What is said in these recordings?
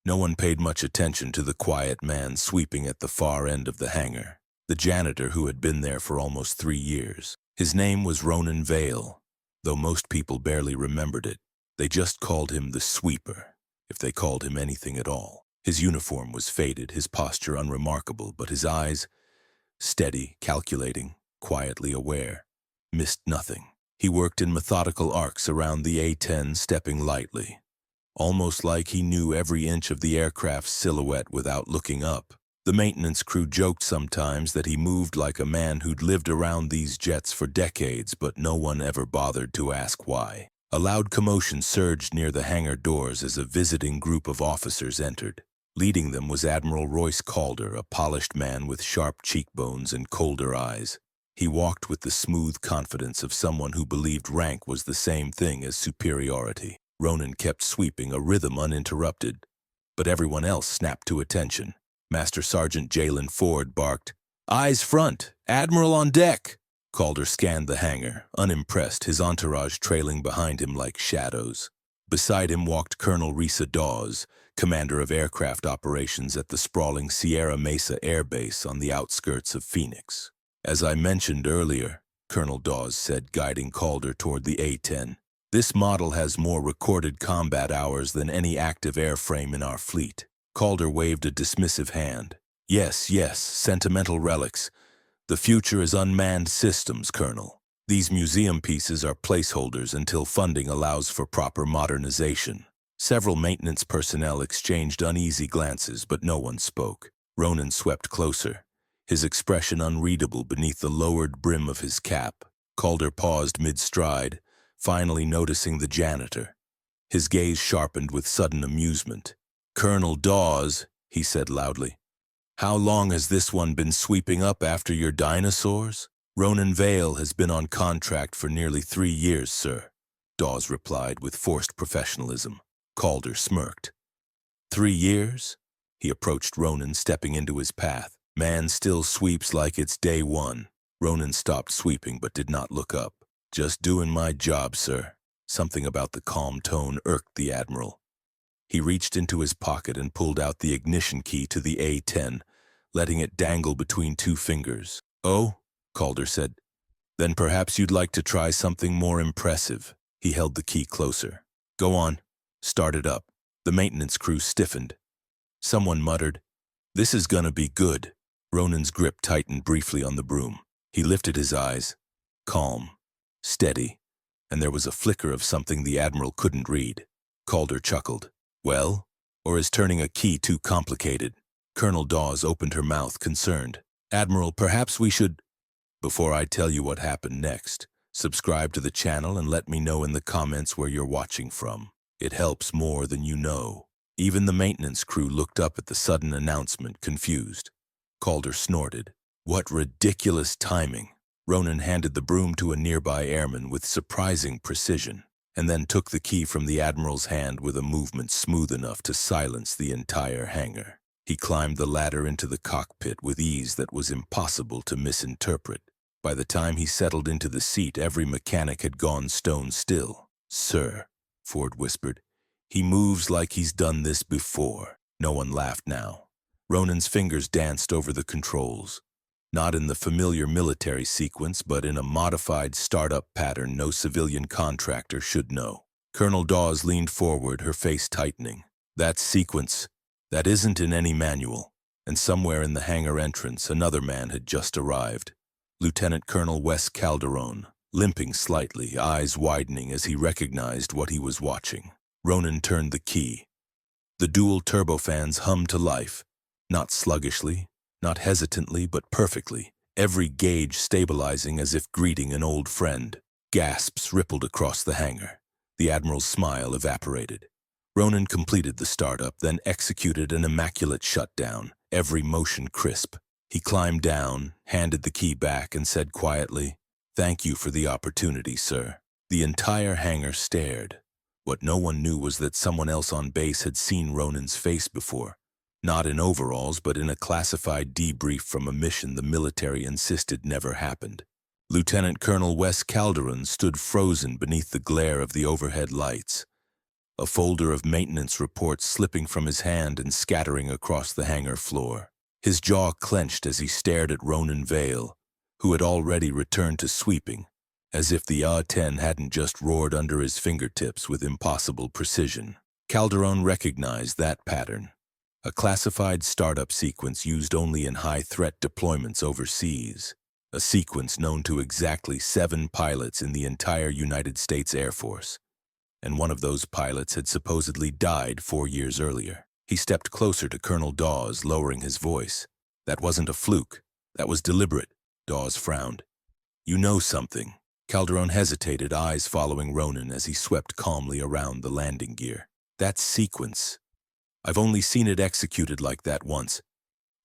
No one paid much attention to the quiet man sweeping at the far end of the hangar, the janitor who had been there for almost 3 years. His name was Ronan Vale, though most people barely remembered it. They just called him the sweeper, if they called him anything at all. His uniform was faded, his posture unremarkable, but his eyes, steady, calculating, quietly aware, missed nothing. He worked in methodical arcs around the A-10, stepping lightly, almost like he knew every inch of the aircraft's silhouette without looking up. The maintenance crew joked sometimes that he moved like a man who'd lived around these jets for decades, but no one ever bothered to ask why. A loud commotion surged near the hangar doors as a visiting group of officers entered. Leading them was Admiral Royce Calder, a polished man with sharp cheekbones and colder eyes. He walked with the smooth confidence of someone who believed rank was the same thing as superiority. Ronan kept sweeping, a rhythm uninterrupted, but everyone else snapped to attention. Master Sergeant Jalen Ford barked, "Eyes front! Admiral on deck!" Calder scanned the hangar, unimpressed, his entourage trailing behind him like shadows. Beside him walked Colonel Risa Dawes, commander of aircraft operations at the sprawling Sierra Mesa Air Base on the outskirts of Phoenix. "As I mentioned earlier," Colonel Dawes said, guiding Calder toward the A-10, "this model has more recorded combat hours than any active airframe in our fleet." Calder waved a dismissive hand. Yes, sentimental relics. The future is unmanned systems, Colonel. These museum pieces are placeholders until funding allows for proper modernization." Several maintenance personnel exchanged uneasy glances, but no one spoke. Ronan swept closer, his expression unreadable beneath the lowered brim of his cap. Calder paused mid-stride, finally noticing the janitor. His gaze sharpened with sudden amusement. "Colonel Dawes," he said loudly, "how long has this one been sweeping up after your dinosaurs?" "Ronan Vale has been on contract for nearly 3 years, sir," Dawes replied with forced professionalism. Calder smirked. 3 years? He approached Ronan, stepping into his path. "Man still sweeps like it's day one." Ronan stopped sweeping but did not look up. "Just doing my job, sir." Something about the calm tone irked the Admiral. He reached into his pocket and pulled out the ignition key to the A-10, letting it dangle between 2 fingers. "Oh?" Calder said. "Then perhaps you'd like to try something more impressive." He held the key closer. "Go on. Start it up." The maintenance crew stiffened. Someone muttered, "This is gonna be good." Ronan's grip tightened briefly on the broom. He lifted his eyes. Calm. Steady. And there was a flicker of something the Admiral couldn't read. Calder chuckled. "Well? Or is turning a key too complicated?" Colonel Dawes opened her mouth, concerned. "Admiral, perhaps we should—" "Before I tell you what happened next, subscribe to the channel and let me know in the comments where you're watching from. It helps more than you know." Even the maintenance crew looked up at the sudden announcement, confused. Calder snorted. "What ridiculous timing." Ronan handed the broom to a nearby airman with surprising precision, and then took the key from the Admiral's hand with a movement smooth enough to silence the entire hangar. He climbed the ladder into the cockpit with ease that was impossible to misinterpret. By the time he settled into the seat, every mechanic had gone stone still. "Sir," Ford whispered, "he moves like he's done this before." No one laughed now. Ronan's fingers danced over the controls. Not in the familiar military sequence, but in a modified startup pattern no civilian contractor should know. Colonel Dawes leaned forward, her face tightening. "That sequence, that isn't in any manual." And somewhere in the hangar entrance, another man had just arrived. Lieutenant Colonel Wes Calderon, limping slightly, eyes widening as he recognized what he was watching. Ronan turned the key. The dual turbofans hummed to life, not sluggishly, not hesitantly, but perfectly, every gauge stabilizing as if greeting an old friend. Gasps rippled across the hangar. The Admiral's smile evaporated. Ronan completed the startup, then executed an immaculate shutdown, every motion crisp. He climbed down, handed the key back, and said quietly, "Thank you for the opportunity, sir." The entire hangar stared. What no one knew was that someone else on base had seen Ronan's face before. Not in overalls, but in a classified debrief from a mission the military insisted never happened. Lieutenant Colonel Wes Calderon stood frozen beneath the glare of the overhead lights. a folder of maintenance reports slipping from his hand and scattering across the hangar floor. His jaw clenched as he stared at Ronan Vale, who had already returned to sweeping, as if the A-10 hadn't just roared under his fingertips with impossible precision. Calderon recognized that pattern, a classified startup sequence used only in high-threat deployments overseas, a sequence known to exactly 7 pilots in the entire United States Air Force, and one of those pilots had supposedly died 4 years earlier. He stepped closer to Colonel Dawes, lowering his voice. "That wasn't a fluke. That was deliberate." Dawes frowned. "You know something." Calderon hesitated, eyes following Ronan as he swept calmly around the landing gear. "That sequence. I've only seen it executed like that once.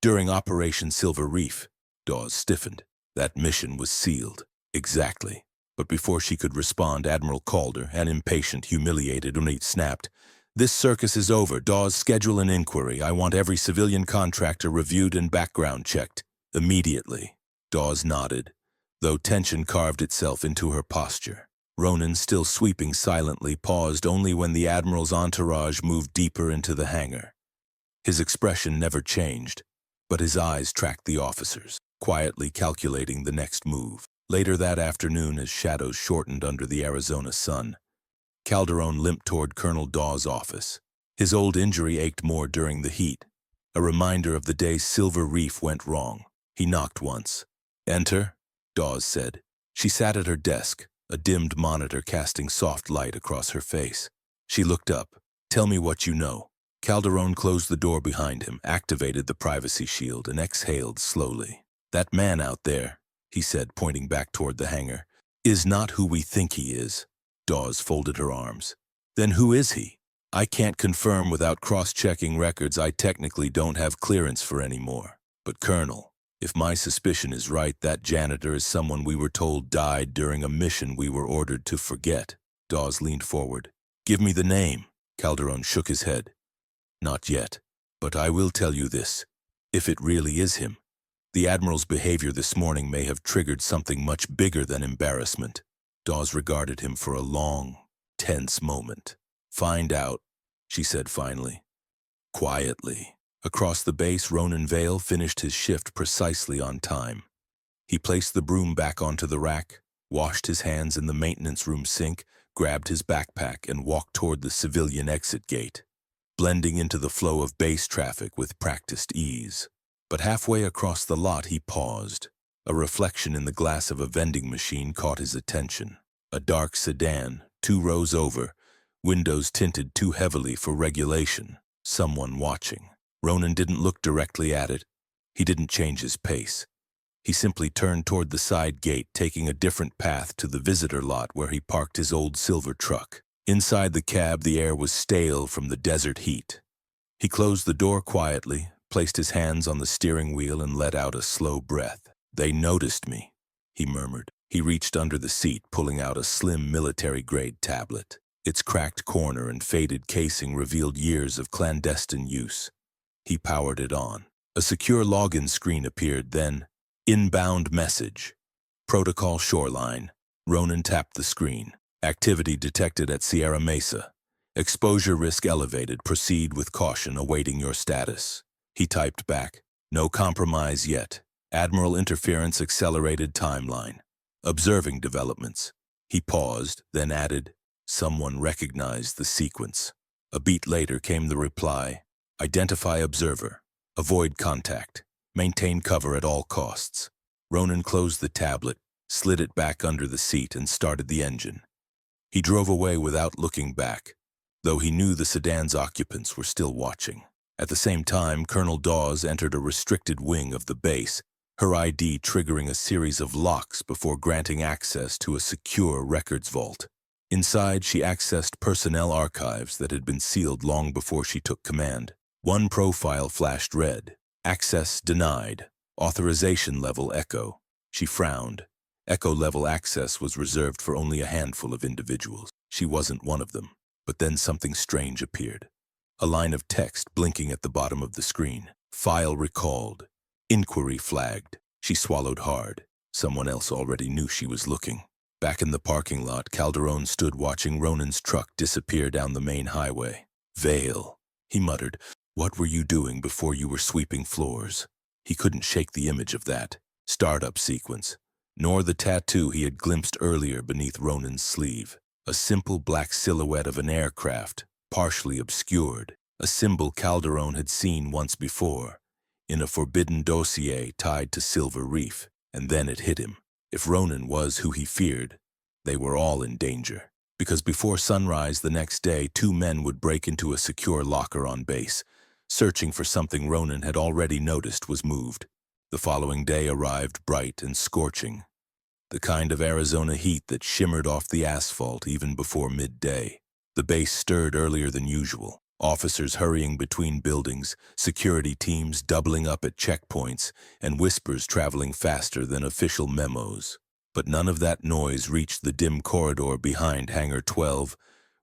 During Operation Silver Reef." Dawes stiffened. "That mission was sealed." "Exactly." But before she could respond, Admiral Calder, an impatient, humiliated Unit, snapped. "This circus is over. Dawes, schedule an inquiry. I want every civilian contractor reviewed and background checked. Immediately." Dawes nodded, though tension carved itself into her posture. Ronan, still sweeping silently, paused only when the Admiral's entourage moved deeper into the hangar. His expression never changed, but his eyes tracked the officers, quietly calculating the next move. Later that afternoon, as shadows shortened under the Arizona sun, Calderon limped toward Colonel Dawes' office. His old injury ached more during the heat, a reminder of the day Silver Reef went wrong. He knocked once. "Enter," Dawes said. She sat at her desk, a dimmed monitor casting soft light across her face. She looked up. "Tell me what you know." Calderon closed the door behind him, activated the privacy shield, and exhaled slowly. "That man out there," he said, pointing back toward the hangar, "is not who we think he is." Dawes folded her arms. "Then who is he?" "I can't confirm without cross-checking records I technically don't have clearance for anymore. But Colonel, if my suspicion is right, that janitor is someone we were told died during a mission we were ordered to forget." Dawes leaned forward. "Give me the name." Calderon shook his head. "Not yet, but I will tell you this. If it really is him, the Admiral's behavior this morning may have triggered something much bigger than embarrassment." Dawes regarded him for a long, tense moment. "Find out," she said finally. Quietly. Across the base, Ronan Vale finished his shift precisely on time. He placed the broom back onto the rack, washed his hands in the maintenance room sink, grabbed his backpack, and walked toward the civilian exit gate, blending into the flow of base traffic with practiced ease. But halfway across the lot, he paused. A reflection in the glass of a vending machine caught his attention. A dark sedan, 2 rows over, windows tinted too heavily for regulation. Someone watching. Ronan didn't look directly at it. He didn't change his pace. He simply turned toward the side gate, taking a different path to the visitor lot where he parked his old silver truck. Inside the cab, the air was stale from the desert heat. He closed the door quietly, placed his hands on the steering wheel, and let out a slow breath. "They noticed me," he murmured. He reached under the seat, pulling out a slim military-grade tablet. Its cracked corner and faded casing revealed years of clandestine use. He powered it on. A secure login screen appeared, then, "Inbound message. Protocol shoreline." Ronan tapped the screen. "Activity detected at Sierra Mesa. Exposure risk elevated. Proceed with caution, awaiting your status." He typed back, "No compromise yet. Admiral interference accelerated timeline. Observing developments." He paused, then added, "Someone recognized the sequence." A beat later came the reply, "Identify observer. Avoid contact. Maintain cover at all costs." Ronan closed the tablet, slid it back under the seat, and started the engine. He drove away without looking back, though he knew the sedan's occupants were still watching. At the same time, Colonel Dawes entered a restricted wing of the base, her ID triggering a series of locks before granting access to a secure records vault. Inside, she accessed personnel archives that had been sealed long before she took command. One profile flashed red. "Access denied. Authorization level Echo." She frowned. Echo level access was reserved for only a handful of individuals. She wasn't one of them. But then something strange appeared. A line of text blinking at the bottom of the screen. "File recalled. Inquiry flagged." She swallowed hard. Someone else already knew she was looking. Back in the parking lot, Calderon stood watching Ronan's truck disappear down the main highway. Vale, he muttered. What were you doing before you were sweeping floors? He couldn't shake the image of that startup sequence, nor the tattoo he had glimpsed earlier beneath Ronan's sleeve. A simple black silhouette of an aircraft, partially obscured, a symbol Calderon had seen once before, in a forbidden dossier tied to Silver Reef. And then it hit him. If Ronan was who he feared, they were all in danger. Because before sunrise the next day, 2 men would break into a secure locker on base, searching for something Ronan had already noticed was moved. The following day arrived bright and scorching, the kind of Arizona heat that shimmered off the asphalt even before midday. The base stirred earlier than usual, officers hurrying between buildings, security teams doubling up at checkpoints, and whispers traveling faster than official memos. But none of that noise reached the dim corridor behind Hangar 12,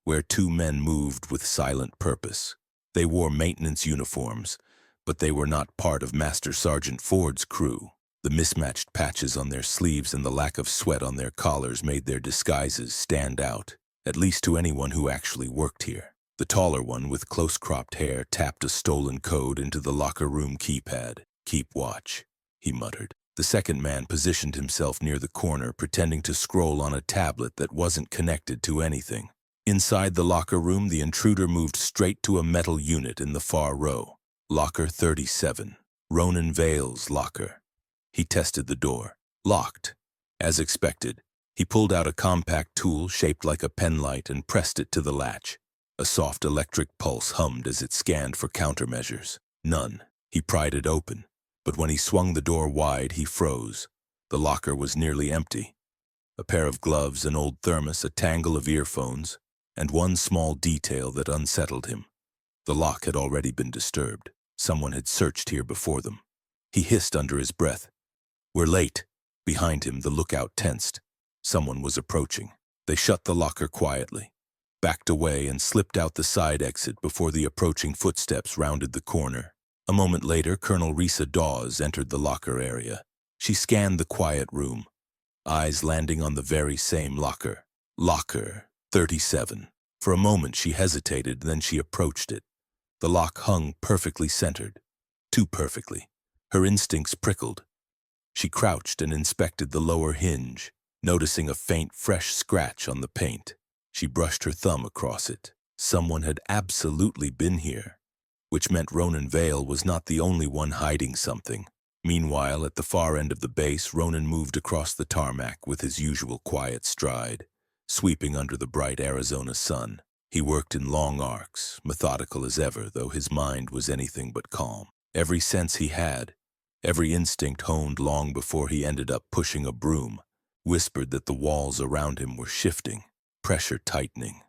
where 2 men moved with silent purpose. They wore maintenance uniforms, but they were not part of Master Sergeant Ford's crew. The mismatched patches on their sleeves and the lack of sweat on their collars made their disguises stand out, at least to anyone who actually worked here. The taller one with close-cropped hair tapped a stolen code into the locker room keypad. "Keep watch," he muttered. The second man positioned himself near the corner, pretending to scroll on a tablet that wasn't connected to anything. Inside the locker room, the intruder moved straight to a metal unit in the far row. Locker 37, Ronan Vale's locker. He tested the door. Locked. As expected, he pulled out a compact tool shaped like a penlight and pressed it to the latch. A soft electric pulse hummed as it scanned for countermeasures. None. He pried it open, but when he swung the door wide, he froze. The locker was nearly empty. A pair of gloves, an old thermos, a tangle of earphones, and one small detail that unsettled him. The lock had already been disturbed. Someone had searched here before them. He hissed under his breath. "We're late." Behind him, the lookout tensed. Someone was approaching. They shut the locker quietly, backed away, and slipped out the side exit before the approaching footsteps rounded the corner. A moment later, Colonel Risa Dawes entered the locker area. She scanned the quiet room, eyes landing on the very same locker. Locker 37. For a moment she hesitated, then she approached it. The lock hung perfectly centered. Too perfectly. Her instincts prickled. She crouched and inspected the lower hinge, noticing a faint, fresh scratch on the paint. She brushed her thumb across it. Someone had absolutely been here, which meant Ronan Vale was not the only one hiding something. Meanwhile, at the far end of the base, Ronan moved across the tarmac with his usual quiet stride, sweeping under the bright Arizona sun. He worked in long arcs, methodical as ever, though his mind was anything but calm. Every sense he had, every instinct honed long before he ended up pushing a broom, whispered that the walls around him were shifting, pressure tightening,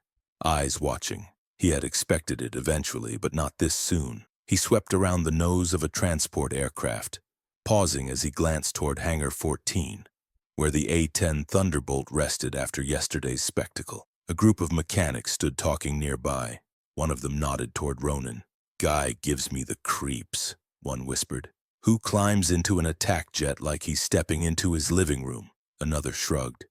eyes watching. He had expected it eventually, but not this soon. He swept around the nose of a transport aircraft, pausing as he glanced toward Hangar 14, where the A-10 Thunderbolt rested after yesterday's spectacle. A group of mechanics stood talking nearby. One of them nodded toward Ronan. "Guy gives me the creeps," one whispered. "Who climbs into an attack jet like he's stepping into his living room?" Another shrugged.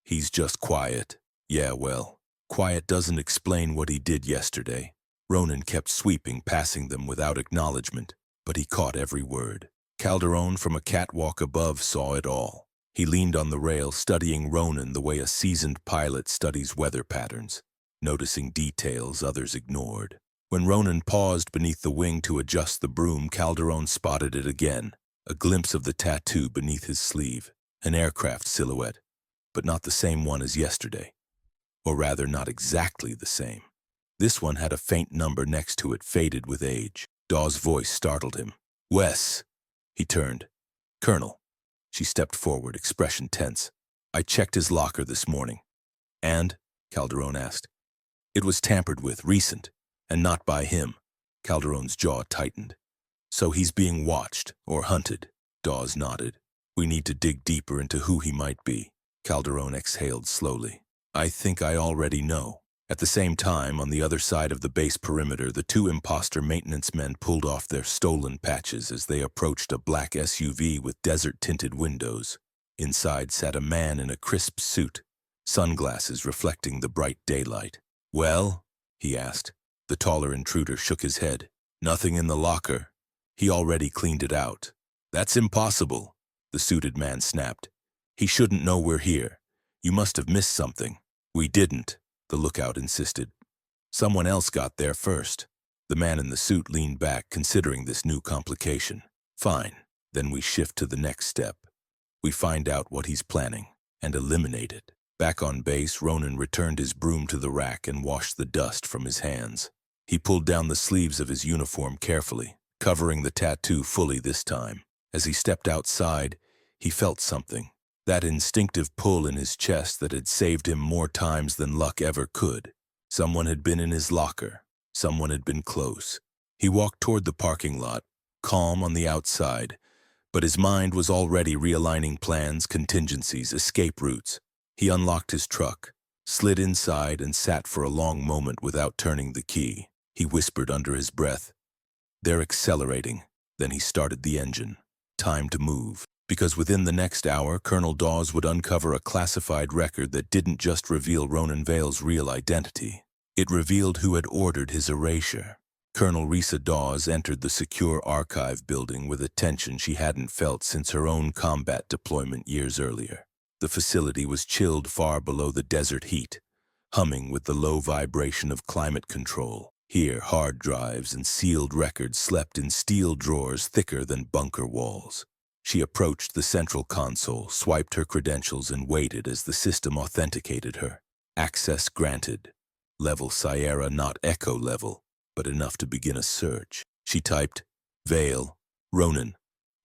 "He's just quiet." "Yeah, well, quiet doesn't explain what he did yesterday." Ronan kept sweeping, passing them without acknowledgement, but he caught every word. Calderon from a catwalk above saw it all. He leaned on the rail, studying Ronan the way a seasoned pilot studies weather patterns, noticing details others ignored. When Ronan paused beneath the wing to adjust the broom, Calderon spotted it again, a glimpse of the tattoo beneath his sleeve, an aircraft silhouette, but not the same one as yesterday. Or rather, not exactly the same. This one had a faint number next to it, faded with age. Dawes' voice startled him. "Wes." He turned. "Colonel." She stepped forward, expression tense. "I checked his locker this morning." "And?" Calderon asked. "It was tampered with, recent, and not by him." Calderon's jaw tightened. "So he's being watched, or hunted." Dawes nodded. "We need to dig deeper into who he might be." Calderon exhaled slowly. "I think I already know." At the same time, on the other side of the base perimeter, the 2 imposter maintenance men pulled off their stolen patches as they approached a black SUV with desert-tinted windows. Inside sat a man in a crisp suit, sunglasses reflecting the bright daylight. "Well?" he asked. The taller intruder shook his head. "Nothing in the locker. He already cleaned it out." "That's impossible," the suited man snapped. "He shouldn't know we're here. You must have missed something." "We didn't," the lookout insisted. "Someone else got there first." The man in the suit leaned back, considering this new complication. "Fine. Then we shift to the next step. We find out what he's planning and eliminate it." Back on base, Ronan returned his broom to the rack and washed the dust from his hands. He pulled down the sleeves of his uniform carefully, covering the tattoo fully this time. As he stepped outside, he felt something. That instinctive pull in his chest that had saved him more times than luck ever could. Someone had been in his locker. Someone had been close. He walked toward the parking lot, calm on the outside, but his mind was already realigning plans, contingencies, escape routes. He unlocked his truck, slid inside, and sat for a long moment without turning the key. He whispered under his breath, "They're accelerating." Then he started the engine. Time to move. Because within the next hour, Colonel Dawes would uncover a classified record that didn't just reveal Ronan Vale's real identity. It revealed who had ordered his erasure. Colonel Risa Dawes entered the secure archive building with a tension she hadn't felt since her own combat deployment years earlier. The facility was chilled far below the desert heat, humming with the low vibration of climate control. Here, hard drives and sealed records slept in steel drawers thicker than bunker walls. She approached the central console, swiped her credentials, and waited as the system authenticated her. Access granted. Level Sierra, not Echo level, but enough to begin a search. She typed, Vale, Ronan,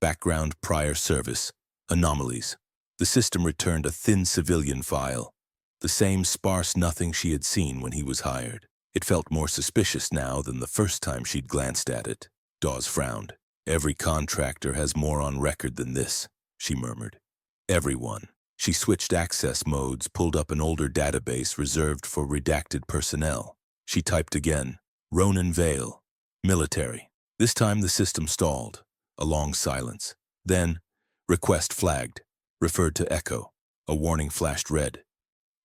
background prior service, anomalies. The system returned a thin civilian file, the same sparse nothing she had seen when he was hired. It felt more suspicious now than the first time she'd glanced at it. Dawes frowned. "Every contractor has more on record than this," she murmured. "Everyone." She switched access modes, pulled up an older database reserved for redacted personnel. She typed again, Ronan Vale, military. This time the system stalled. A long silence. Then, request flagged. Referred to Echo. A warning flashed red.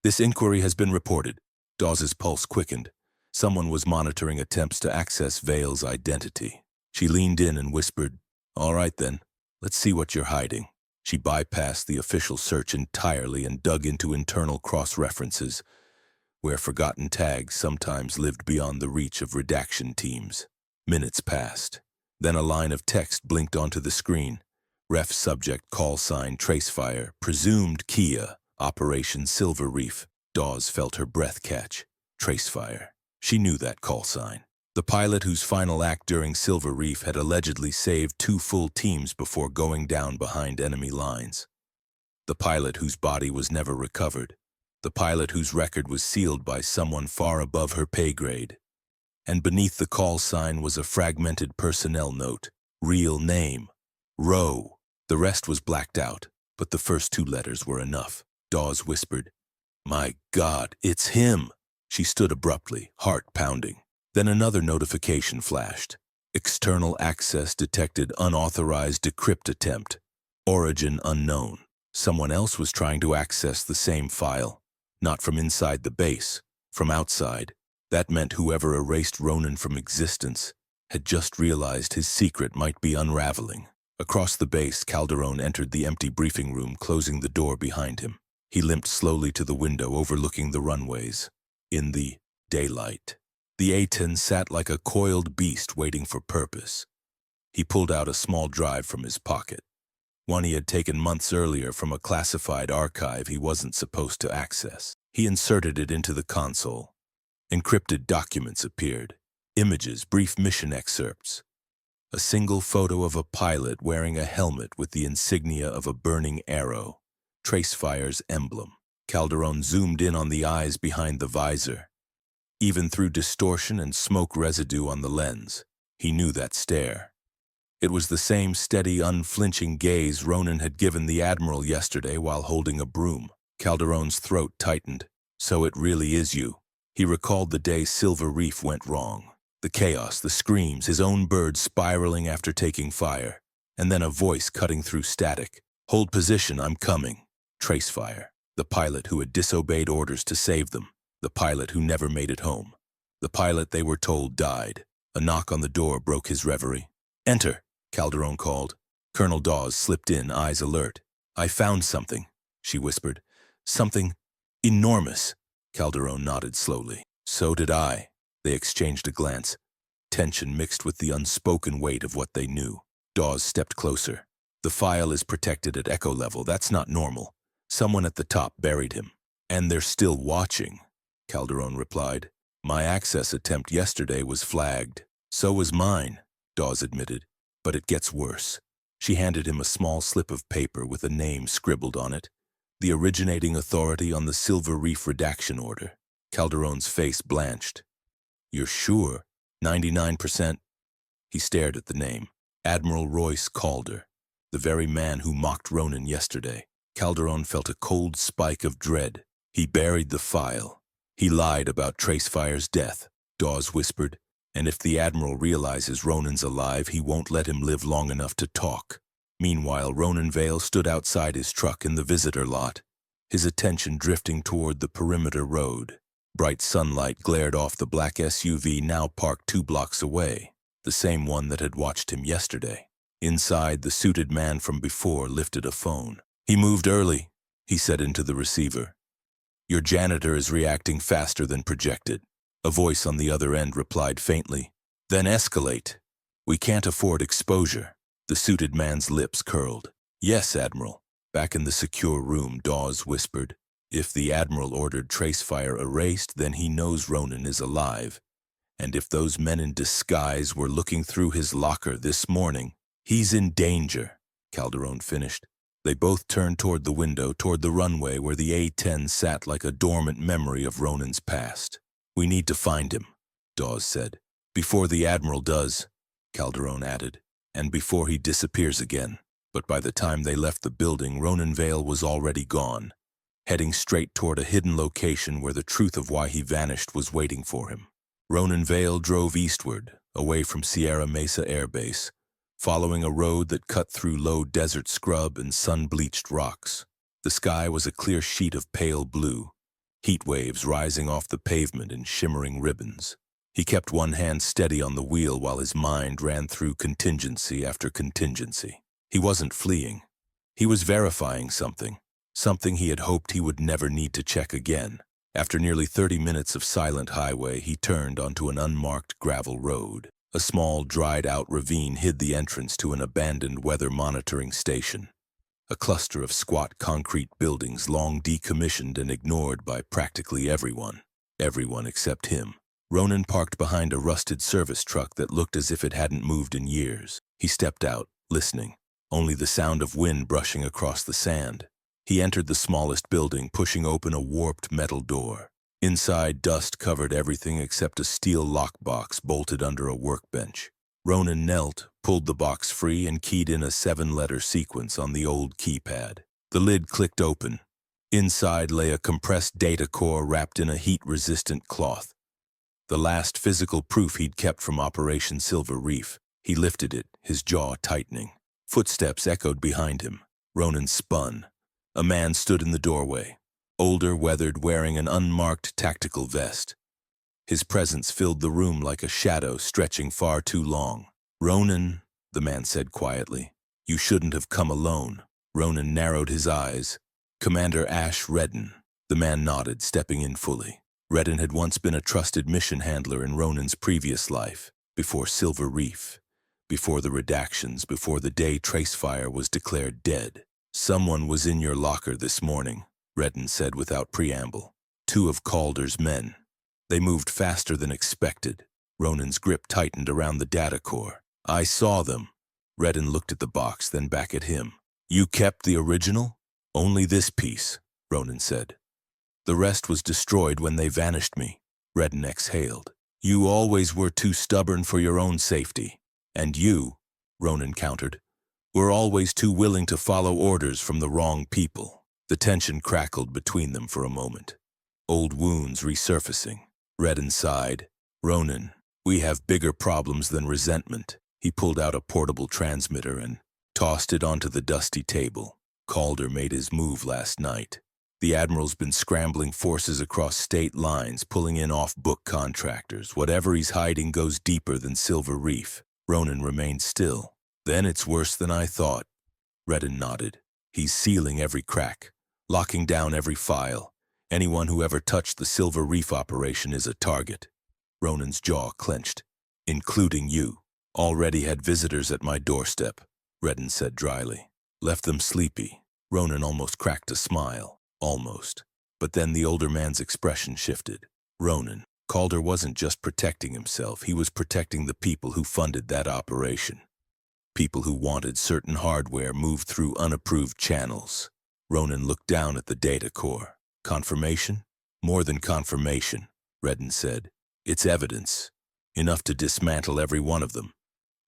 "This inquiry has been reported." Dawes's pulse quickened. Someone was monitoring attempts to access Vale's identity. She leaned in and whispered, "All right then, let's see what you're hiding." She bypassed the official search entirely and dug into internal cross-references, where forgotten tags sometimes lived beyond the reach of redaction teams. Minutes passed. Then a line of text blinked onto the screen. Ref subject call sign Tracefire, presumed Kia, Operation Silver Reef. Dawes felt her breath catch. Tracefire. She knew that call sign. The pilot whose final act during Silver Reef had allegedly saved 2 full teams before going down behind enemy lines. The pilot whose body was never recovered. The pilot whose record was sealed by someone far above her pay grade. And beneath the call sign was a fragmented personnel note. Real name. Rowe. The rest was blacked out, but the first 2 letters were enough. Dawes whispered, "My God, it's him!" She stood abruptly, heart pounding. Then another notification flashed. External access detected, unauthorized decrypt attempt. Origin unknown. Someone else was trying to access the same file. Not from inside the base, from outside. That meant whoever erased Ronan from existence had just realized his secret might be unraveling. Across the base, Calderon entered the empty briefing room, closing the door behind him. He limped slowly to the window overlooking the runways. In the daylight, the A-10 sat like a coiled beast waiting for purpose. He pulled out a small drive from his pocket, one he had taken months earlier from a classified archive he wasn't supposed to access. He inserted it into the console. Encrypted documents appeared. Images, brief mission excerpts. A single photo of a pilot wearing a helmet with the insignia of a burning arrow, Tracefire's emblem. Calderon zoomed in on the eyes behind the visor. Even through distortion and smoke residue on the lens, he knew that stare. It was the same steady, unflinching gaze Ronan had given the Admiral yesterday while holding a broom. Calderon's throat tightened. "So it really is you." He recalled the day Silver Reef went wrong. The chaos, the screams, his own bird spiraling after taking fire, and then a voice cutting through static. "Hold position, I'm coming." Tracefire. The pilot who had disobeyed orders to save them. The pilot who never made it home. The pilot they were told died. A knock on the door broke his reverie. "Enter," Calderon called. Colonel Dawes slipped in, eyes alert. "I found something," she whispered. "Something enormous." Calderon nodded slowly. "So did I." They exchanged a glance. Tension mixed with the unspoken weight of what they knew. Dawes stepped closer. "The file is protected at echo level. That's not normal. Someone at the top buried him. And they're still watching," Calderon replied. "My access attempt yesterday was flagged." "So was mine," Dawes admitted. "But it gets worse." She handed him a small slip of paper with a name scribbled on it. "The originating authority on the Silver Reef redaction order." Calderon's face blanched. "You're sure?" 99%. He stared at the name. Admiral Royce Calder, the very man who mocked Ronan yesterday. Calderon felt a cold spike of dread. "He buried the file. He lied about Tracefire's death," Dawes whispered. "And if the Admiral realizes Ronan's alive, he won't let him live long enough to talk." Meanwhile, Ronan Vale stood outside his truck in the visitor lot, his attention drifting toward the perimeter road. Bright sunlight glared off the black SUV now parked 2 blocks away, the same one that had watched him yesterday. Inside, the suited man from before lifted a phone. "He moved early," he said into the receiver. "Your janitor is reacting faster than projected." A voice on the other end replied faintly, "Then escalate. We can't afford exposure." The suited man's lips curled. "Yes, Admiral." Back in the secure room, Dawes whispered, "If the Admiral ordered Tracefire erased, then he knows Ronan is alive. And if those men in disguise were looking through his locker this morning, he's in danger," Calderon finished. They both turned toward the window, toward the runway where the A-10 sat like a dormant memory of Ronan's past. "We need to find him," Dawes said. "Before the Admiral does," Calderon added, "and before he disappears again." But by the time they left the building, Ronan Vale was already gone, heading straight toward a hidden location where the truth of why he vanished was waiting for him. Ronan Vale drove eastward, away from Sierra Mesa Air Base, following a road that cut through low desert scrub and sun-bleached rocks. The sky was a clear sheet of pale blue, heat waves rising off the pavement in shimmering ribbons. He kept one hand steady on the wheel while his mind ran through contingency after contingency. He wasn't fleeing. He was verifying something he had hoped he would never need to check again. After nearly 30 minutes of silent highway, he turned onto an unmarked gravel road. A small, dried-out ravine hid the entrance to an abandoned weather monitoring station, a cluster of squat concrete buildings long decommissioned and ignored by practically everyone except him. Ronan parked behind a rusted service truck that looked as if it hadn't moved in years. He stepped out, listening, only the sound of wind brushing across the sand. He entered the smallest building, pushing open a warped metal door. Inside, dust covered everything except a steel lockbox bolted under a workbench. Ronan knelt, pulled the box free, and keyed in a 7-letter sequence on the old keypad. The lid clicked open. Inside lay a compressed data core wrapped in a heat-resistant cloth, the last physical proof he'd kept from Operation Silver Reef. He lifted it, his jaw tightening. Footsteps echoed behind him. Ronan spun. A man stood in the doorway, older, weathered, wearing an unmarked tactical vest. His presence filled the room like a shadow stretching far too long. "Ronan," the man said quietly, "you shouldn't have come alone." Ronan narrowed his eyes. "Commander Ash Redden." The man nodded, stepping in fully. Redden had once been a trusted mission handler in Ronan's previous life, before Silver Reef, before the redactions, before the day Tracefire was declared dead. "Someone was in your locker this morning," Redden said without preamble. "2 of Calder's men. They moved faster than expected." Ronan's grip tightened around the data core. "I saw them." Redden looked at the box, then back at him. "You kept the original?" "Only this piece," Ronan said. "The rest was destroyed when they vanished me." Redden exhaled. "You always were too stubborn for your own safety. And you," Ronan countered, "were always too willing to follow orders from the wrong people." The tension crackled between them for a moment. Old wounds resurfacing. Redden sighed. "Ronan, we have bigger problems than resentment." He pulled out a portable transmitter and tossed it onto the dusty table. "Calder made his move last night. The Admiral's been scrambling forces across state lines, pulling in off-book contractors. Whatever he's hiding goes deeper than Silver Reef. Ronan remained still. Then it's worse than I thought. Redden nodded. He's sealing every crack, locking down every file. Anyone who ever touched the Silver Reef operation is a target. Ronan's jaw clenched. Including you. Already had visitors at my doorstep, Redden said dryly. Left them sleepy. Ronan almost cracked a smile. Almost. But then the older man's expression shifted. Ronan, Calder wasn't just protecting himself, he was protecting the people who funded that operation. People who wanted certain hardware moved through unapproved channels. Ronan looked down at the data core. Confirmation? More than confirmation, Redden said. It's evidence. Enough to dismantle every one of them.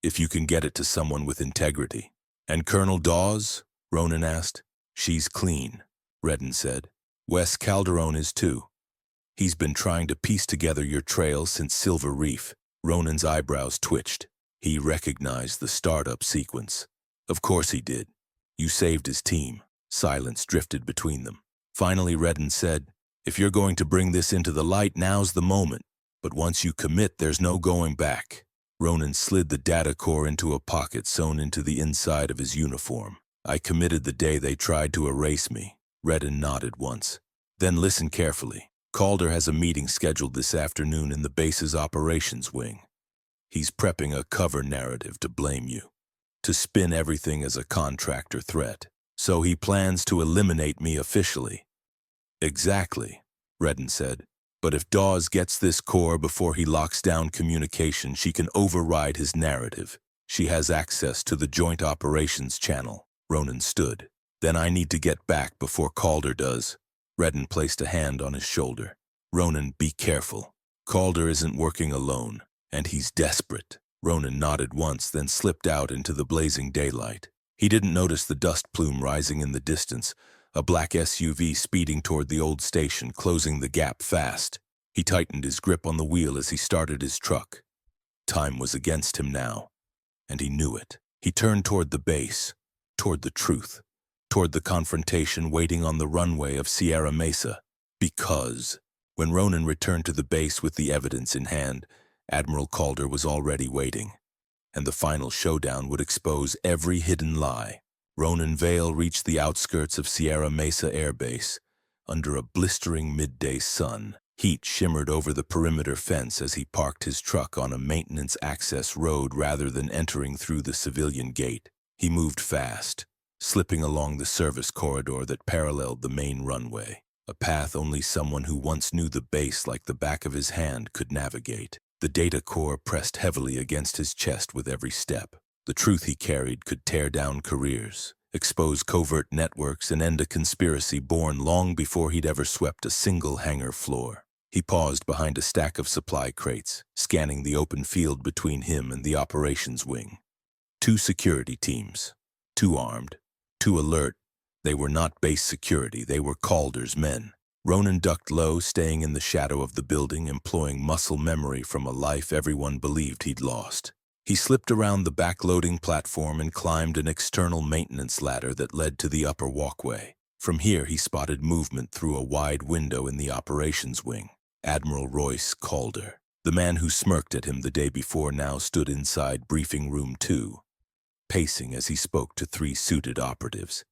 If you can get it to someone with integrity. And Colonel Dawes? Ronan asked. She's clean, Redden said. Wes Calderon is too. He's been trying to piece together your trail since Silver Reef. Ronan's eyebrows twitched. He recognized the startup sequence. Of course he did. You saved his team. Silence drifted between them. Finally, Redden said, if you're going to bring this into the light, now's the moment. But once you commit, there's no going back. Ronan slid the data core into a pocket sewn into the inside of his uniform. I committed the day they tried to erase me. Redden nodded once. Then listen carefully. Calder has a meeting scheduled this afternoon in the base's operations wing. He's prepping a cover narrative to blame you, to spin everything as a contractor threat. So he plans to eliminate me officially. Exactly, Redden said. But if Dawes gets this core before he locks down communication, she can override his narrative. She has access to the Joint Operations channel. Ronan stood. Then I need to get back before Calder does. Redden placed a hand on his shoulder. Ronan, be careful. Calder isn't working alone, and he's desperate. Ronan nodded once, then slipped out into the blazing daylight. He didn't notice the dust plume rising in the distance, a black SUV speeding toward the old station, closing the gap fast. He tightened his grip on the wheel as he started his truck. Time was against him now, and he knew it. He turned toward the base, toward the truth, toward the confrontation waiting on the runway of Sierra Mesa. Because, when Ronan returned to the base with the evidence in hand, Admiral Calder was already waiting, and the final showdown would expose every hidden lie. Ronan Vale reached the outskirts of Sierra Mesa Air Base. Under a blistering midday sun, heat shimmered over the perimeter fence as he parked his truck on a maintenance access road rather than entering through the civilian gate. He moved fast, slipping along the service corridor that paralleled the main runway, a path only someone who once knew the base like the back of his hand could navigate. The data core pressed heavily against his chest with every step. The truth he carried could tear down careers, expose covert networks, and end a conspiracy born long before he'd ever swept a single hangar floor. He paused behind a stack of supply crates, scanning the open field between him and the operations wing. 2 security teams, 2 armed, 2 alert. They were not base security, they were Calder's men. Ronan ducked low, staying in the shadow of the building, employing muscle memory from a life everyone believed he'd lost. He slipped around the back-loading platform and climbed an external maintenance ladder that led to the upper walkway. From here, he spotted movement through a wide window in the operations wing. Admiral Royce Calder, the man who smirked at him the day before, now stood inside briefing room 2, pacing as he spoke to 3 suited operatives.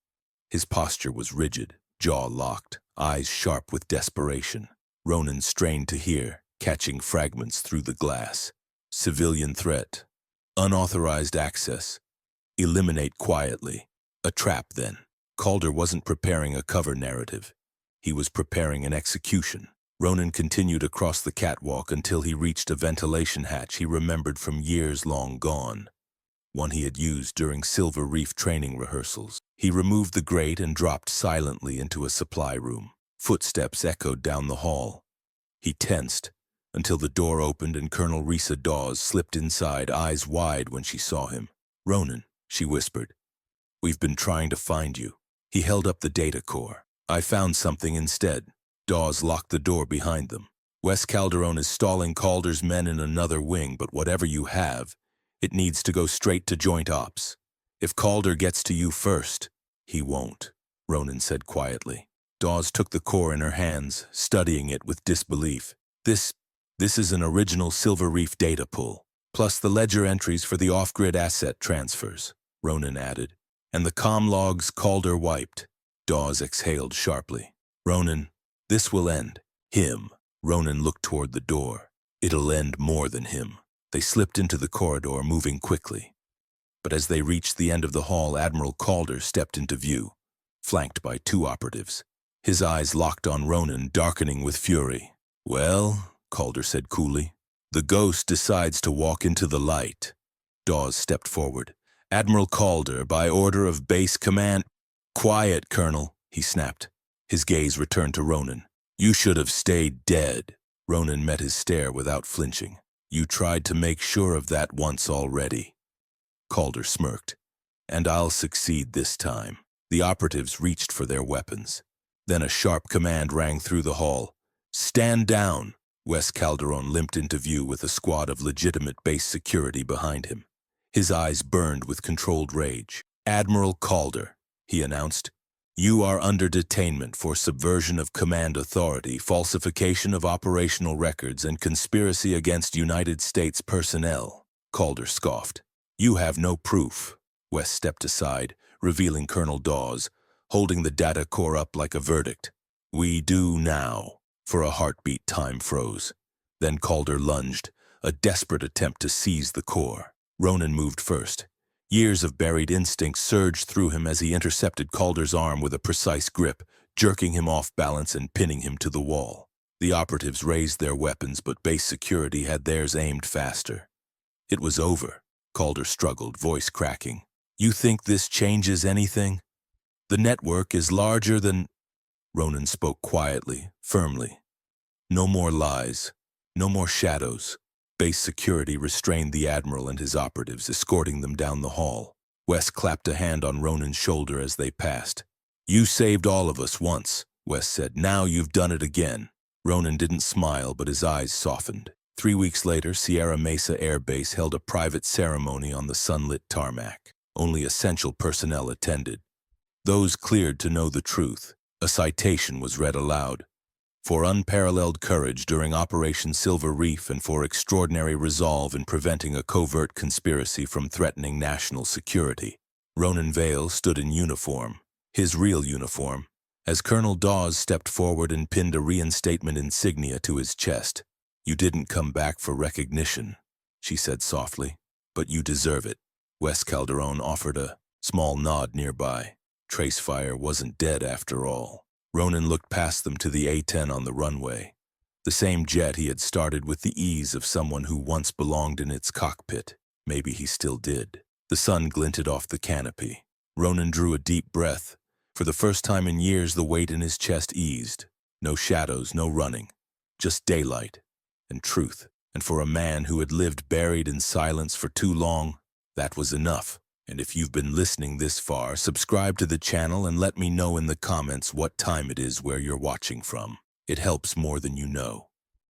His posture was rigid, jaw locked, eyes sharp with desperation. Ronan strained to hear, catching fragments through the glass. Civilian threat. Unauthorized access. Eliminate quietly. A trap, then. Calder wasn't preparing a cover narrative. He was preparing an execution. Ronan continued across the catwalk until he reached a ventilation hatch he remembered from years long gone, one he had used during Silver Reef training rehearsals. He removed the grate and dropped silently into a supply room. Footsteps echoed down the hall. He tensed until the door opened and Colonel Risa Dawes slipped inside, eyes wide when she saw him. "Ronan," she whispered, "we've been trying to find you." He held up the data core. "I found something instead." Dawes locked the door behind them. "Wes Calderon is stalling Calder's men in another wing, but whatever you have, it needs to go straight to Joint Ops. If Calder gets to you first," "He won't," Ronan said quietly. Dawes took the core in her hands, studying it with disbelief. This is an original Silver Reef data pull, plus the ledger entries for the off-grid asset transfers, Ronan added. And the comm logs Calder wiped. Dawes exhaled sharply. Ronan, this will end. Him. Ronan looked toward the door. It'll end more than him. They slipped into the corridor, moving quickly. But as they reached the end of the hall, Admiral Calder stepped into view, flanked by 2 operatives. His eyes locked on Ronan, darkening with fury. Well, Calder said coolly, the ghost decides to walk into the light. Dawes stepped forward. Admiral Calder, by order of base command. Quiet, Colonel, he snapped. His gaze returned to Ronan. You should have stayed dead. Ronan met his stare without flinching. You tried to make sure of that once already. Calder smirked. And I'll succeed this time. The operatives reached for their weapons. Then a sharp command rang through the hall. Stand down! Wes Calderon limped into view with a squad of legitimate base security behind him. His eyes burned with controlled rage. Admiral Calder, he announced. You are under detainment for subversion of command authority, falsification of operational records, and conspiracy against United States personnel. Calder scoffed. You have no proof. Wes stepped aside, revealing Colonel Dawes, holding the data core up like a verdict. We do now. For a heartbeat, time froze. Then Calder lunged, a desperate attempt to seize the core. Ronan moved first. Years of buried instinct surged through him as he intercepted Calder's arm with a precise grip, jerking him off balance and pinning him to the wall. The operatives raised their weapons, but base security had theirs aimed faster. It was over. Calder struggled, voice cracking. You think this changes anything? The network is larger than... Ronan spoke quietly, firmly. No more lies. No more shadows. Base security restrained the Admiral and his operatives, escorting them down the hall. Wes clapped a hand on Ronan's shoulder as they passed. You saved all of us once, Wes said. Now you've done it again. Ronan didn't smile, but his eyes softened. 3 weeks later, Sierra Mesa Air Base held a private ceremony on the sunlit tarmac. Only essential personnel attended. Those cleared to know the truth. A citation was read aloud. For unparalleled courage during Operation Silver Reef and for extraordinary resolve in preventing a covert conspiracy from threatening national security. Ronan Vale stood in uniform, his real uniform, as Colonel Dawes stepped forward and pinned a reinstatement insignia to his chest. You didn't come back for recognition, she said softly, but you deserve it. Wes Calderon offered a small nod nearby. Tracefire wasn't dead after all. Ronan looked past them to the A-10 on the runway, the same jet he had started with the ease of someone who once belonged in its cockpit. Maybe he still did. The sun glinted off the canopy. Ronan drew a deep breath. For the first time in years, the weight in his chest eased. No shadows, no running. Just daylight and truth. And for a man who had lived buried in silence for too long, that was enough. And if you've been listening this far, subscribe to the channel and let me know in the comments what time it is where you're watching from. It helps more than you know.